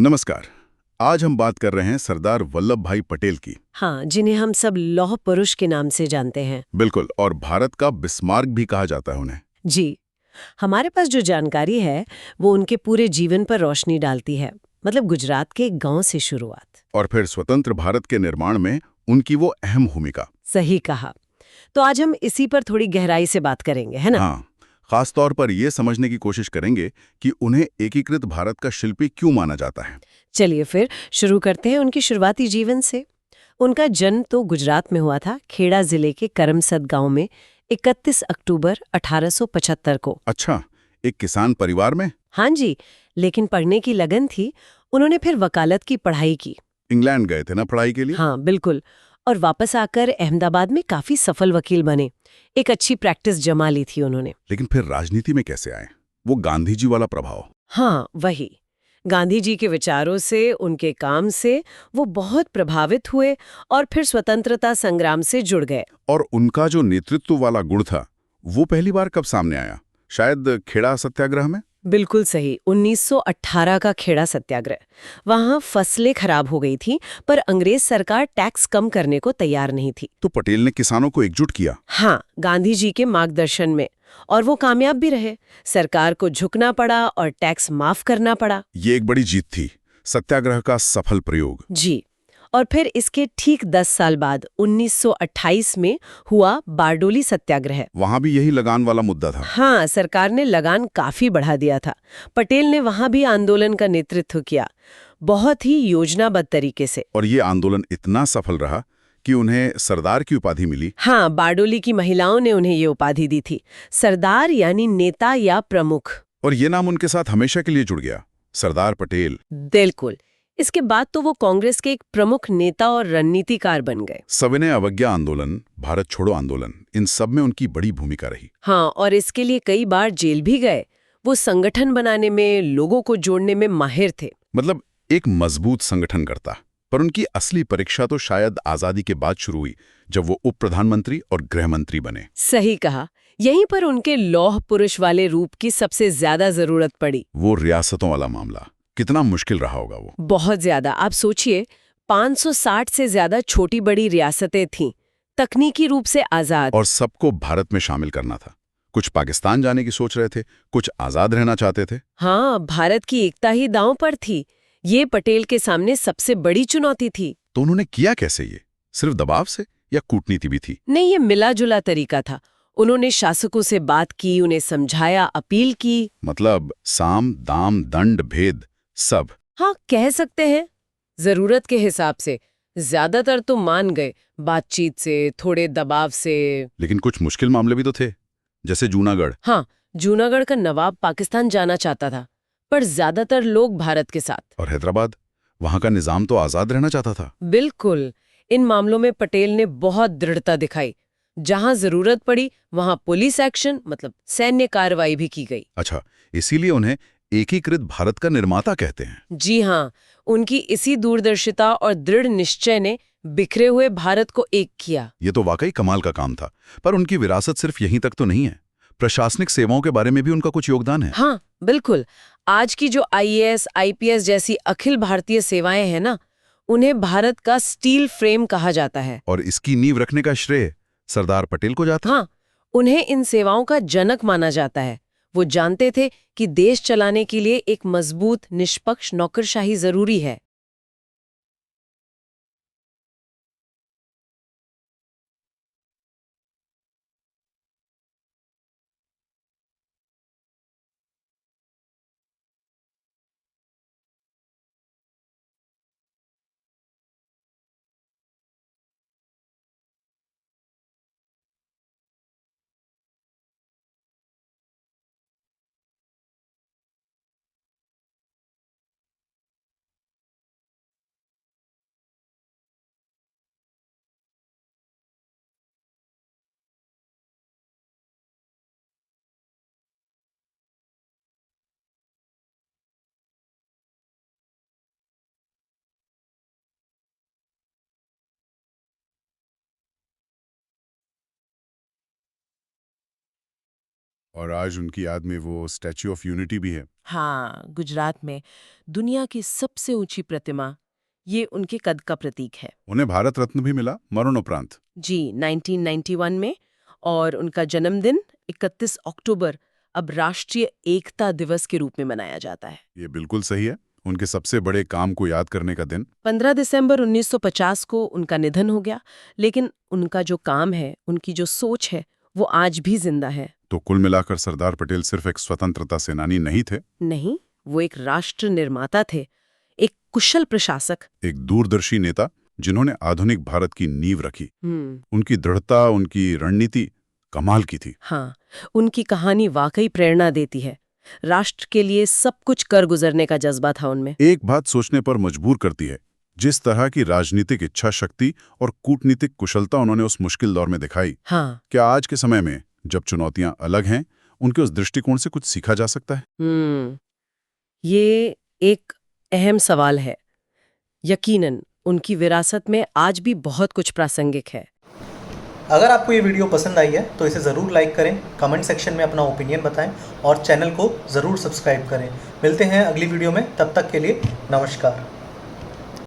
नमस्कार। आज हम बात कर रहे हैं सरदार वल्लभ भाई पटेल की। हाँ, जिन्हें हम सब लौह पुरुष के नाम से जानते हैं। बिल्कुल, और भारत का बिस्मार्क भी कहा जाता है उन्हें। जी, हमारे पास जो जानकारी है वो उनके पूरे जीवन पर रोशनी डालती है। मतलब गुजरात के एक गांव से शुरुआत। और फिर स्वतंत्र भारत के निर्माण में उनकी वो अहम भूमिका। सही कहा। तो आज हम इसी पर थोड़ी गहराई से बात करेंगे, है ना? हाँ, खास तौर पर ये समझने की कोशिश करेंगे कि उन्हें एकीकृत भारत का शिल्पी क्यों माना जाता है। चलिए फिर शुरू करते हैं उनकी शुरुआती जीवन से। उनका जन्म तो गुजरात में हुआ था, खेड़ा जिले के करमसद गांव में 31 अक्टूबर 1875 को। अच्छा, एक किसान परिवार में। हाँ जी, लेकिन पढ़ने की लगन थी। उन्होंने फिर वकालत की पढ़ाई की। इंग्लैंड गए थे ना पढ़ाई के लिए। हाँ बिल्कुल। और वापस आकर अहमदाबाद में काफी सफल वकील बने। एक अच्छी प्रैक्टिस जमा ली थी उन्होंने। लेकिन फिर राजनीति में कैसे आए? वो गांधी जी वाला प्रभाव। हाँ वही, गांधी जी के विचारों से, उनके काम से वो बहुत प्रभावित हुए और फिर स्वतंत्रता संग्राम से जुड़ गए। और उनका जो नेतृत्व वाला गुण था, वो पहली बार कब सामने आया? शायद खेड़ा सत्याग्रह में। बिल्कुल सही, 1918 का खेड़ा सत्याग्रह। वहां फसलें खराब हो गई थी, पर अंग्रेज सरकार टैक्स कम करने को तैयार नहीं थी। तो पटेल ने किसानों को एकजुट किया। हाँ, गांधी जी के मार्गदर्शन में। और वो कामयाब भी रहे। सरकार को झुकना पड़ा और टैक्स माफ करना पड़ा। ये एक बड़ी जीत थी, सत्याग्रह का सफल प्रयोग। जी। और फिर इसके ठीक 10 साल बाद 1928 में हुआ बारडोली सत्याग्रह। वहां भी यही लगान वाला मुद्दा था। हाँ, सरकार ने लगान काफी बढ़ा दिया था। पटेल ने वहां भी आंदोलन का नेतृत्व किया, बहुत ही योजनाबद्ध तरीके से। और ये आंदोलन इतना सफल रहा कि उन्हें सरदार की उपाधि मिली। हाँ, बारडोली की महिलाओं ने उन्हें ये उपाधि दी थी, सरदार यानी नेता या प्रमुख। और ये नाम उनके साथ हमेशा के लिए जुड़ गया, सरदार पटेल। बिल्कुल। इसके बाद तो वो कांग्रेस के एक प्रमुख नेता और रणनीतिकार बन गए। सविनय अवज्ञा आंदोलन, भारत छोड़ो आंदोलन, इन सब में उनकी बड़ी भूमिका रही। हाँ, और इसके लिए कई बार जेल भी गए। वो संगठन बनाने में, लोगों को जोड़ने में माहिर थे। मतलब एक मजबूत संगठन करता। पर उनकी असली परीक्षा तो शायद आजादी के बाद शुरू हुई, जब वो उप प्रधानमंत्री और गृह मंत्री बने। सही कहा। यहीं पर उनके लौह पुरुष वाले रूप की सबसे ज्यादा जरूरत पड़ी। वो रियासतों वाला मामला कितना मुश्किल रहा होगा वो। बहुत ज्यादा। आप सोचिए, 560 से ज्यादा छोटी बड़ी रियासतें थीं, तकनीकी रूप से आजाद। और सबको भारत में शामिल करना था। कुछ पाकिस्तान जाने की सोच रहे थे, कुछ आजाद रहना चाहते थे। हाँ, भारत की एकता ही दांव पर थी। ये पटेल के सामने सबसे बड़ी चुनौती थी। तो उन्होंने किया कैसे ये? सिर्फ दबाव से या कूटनीति भी थी? नहीं, ये मिला जुला तरीका था। उन्होंने शासकों से बात की, उन्हें समझाया, अपील की। मतलब साम दाम दंड भेद सब। हाँ, कह सकते हैं। जरूरत के हिसाब से। ज्यादातर तो मान गए, बातचीत से, थोड़े दबाव से। लेकिन कुछ मुश्किल मामले भी तो थे, जैसे जूनागढ़। हाँ, जूनागढ़ का नवाब पाकिस्तान जाना चाहता था, पर ज्यादातर लोग भारत के साथ। और हैदराबाद, वहां का निजाम तो आजाद रहना चाहता था। बिल्कुल। इन मामलों में पटेल ने बहुत दृढ़ता दिखाई। जहां जरूरत पड़ी वहां पुलिस एक्शन, मतलब सैन्य कार्रवाई भी की गई। अच्छा, इसीलिए उन्हें एकीकृत भारत का निर्माता कहते हैं। जी हाँ, उनकी इसी दूरदर्शिता और दृढ़ निश्चय ने बिखरे हुए भारत को एक किया। ये तो वाकई कमाल का काम था। पर उनकी विरासत सिर्फ यहीं तक तो नहीं है। प्रशासनिक सेवाओं के बारे में भी उनका कुछ योगदान है। हाँ बिल्कुल। आज की जो आईएएस, आईपीएस जैसी अखिल भारतीय सेवाएं हैं ना, उन्हें भारत का स्टील फ्रेम कहा जाता है। और इसकी नींव रखने का श्रेय सरदार पटेल को जाता है। हाँ, उन्हें इन सेवाओं का जनक माना जाता है। वो जानते थे कि देश चलाने के लिए एक मजबूत, निष्पक्ष नौकरशाही जरूरी है। और आज उनकी याद में वो स्टैच्यू ऑफ यूनिटी भी है। हाँ, गुजरात में दुनिया की सबसे ऊंची प्रतिमा, ये उनके कद का प्रतीक है। उन्हें भारत रत्न भी मिला मरणोपरांत। जी, 1991 में। और उनका जन्मदिन 31 अक्टूबर अब राष्ट्रीय एकता दिवस के रूप में मनाया जाता है। ये बिल्कुल सही है। उनके सबसे बड़े काम को याद करने का दिन। 15 दिसंबर 1950 को उनका निधन हो गया, लेकिन उनका जो काम है, उनकी जो सोच है, वो आज भी जिंदा है। तो कुल मिलाकर सरदार पटेल सिर्फ एक स्वतंत्रता सेनानी नहीं थे, नहीं, वो एक राष्ट्र निर्माता थे, एक कुशल प्रशासक। एक दूरदर्शी नेता जिन्होंने आधुनिक भारत की नींव रखी। उनकी दृढ़ता, उनकी रणनीति कमाल की थी। हाँ, उनकी कहानी वाकई प्रेरणा देती है। राष्ट्र के लिए सब कुछ कर गुजरने का जज्बा था उनमें। एक बात सोचने पर मजबूर करती है, जिस तरह की राजनीतिक इच्छा शक्ति और कूटनीतिक कुशलता उन्होंने उस मुश्किल दौर में दिखाई। हाँ। क्या आज के समय में, जब चुनौतियां अलग हैं, उनके उस दृष्टिकोण से कुछ सीखा जा सकता है? ये एक अहम सवाल है। यकीनन उनकी विरासत में आज भी बहुत कुछ प्रासंगिक है। अगर आपको ये वीडियो पसंद आई है तो इसे ज़रूर लाइक करें, कमेंट सेक्शन में अपना ओपिनियन बताएं और चैनल को ज़रूर सब्सक्राइब करें। मिलते हैं अगली वीडियो में, तब तक के लिए नमस्कार।